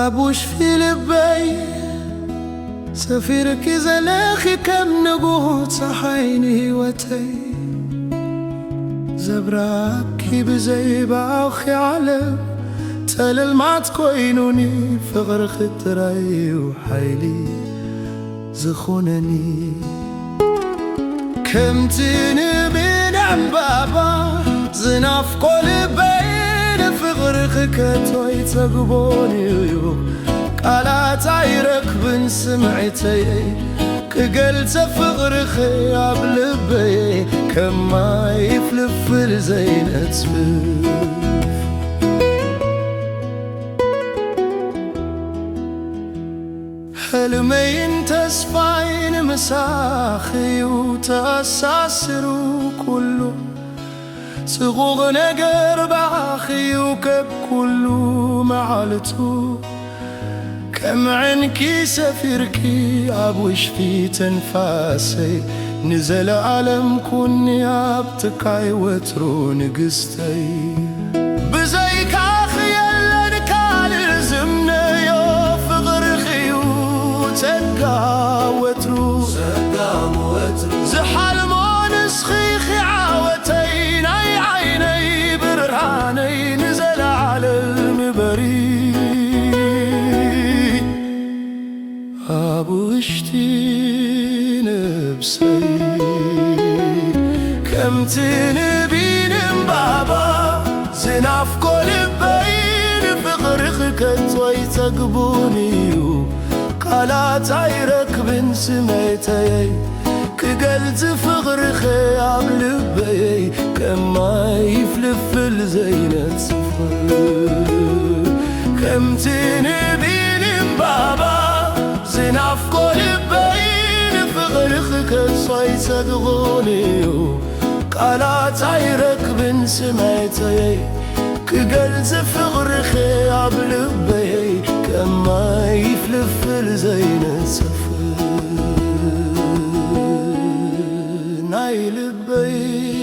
أبوش في لبي سفيرك زلاخي كم نقود صحيني وتي زبراكي بزي باخي علم تلل ما تكوينوني في غرخ التراي وحيلي زخونني كم تنبين عن بابا زناف كل بين في غرخ كتوي تقبوني قالات عيرك بن سمعتي كقلت في غرخي عبلبي كما يفلف الزينة تفلف حلمين تسفاين مساخي وتأساسروا كله صغوغ نقر باخي وكب كله معالته كم عنكي سفيركي عبوش في تنفاسي نزل عالم كوني عبتكاي وترو نقستي بزيك اخي اللي الزمنا يوف غرخي وتقا وترو زحال مون سخيخي عاوتين اي عيني برهاني نزل على المبري أبوشتي نبسي كم تنبين بابا زناف كل بين في غرخك توي تقبوني قالات عيرك بن سميتي كقلت في غرخي عبلبي كما يفلف الزينة صفر كم تنبين بابا زناف كل بين في غرخك تصوي تقغوني قالات عيرك بن سمعتي كقلت في غرخي عبلبي كما يفلف الزينة صفر ناي لبي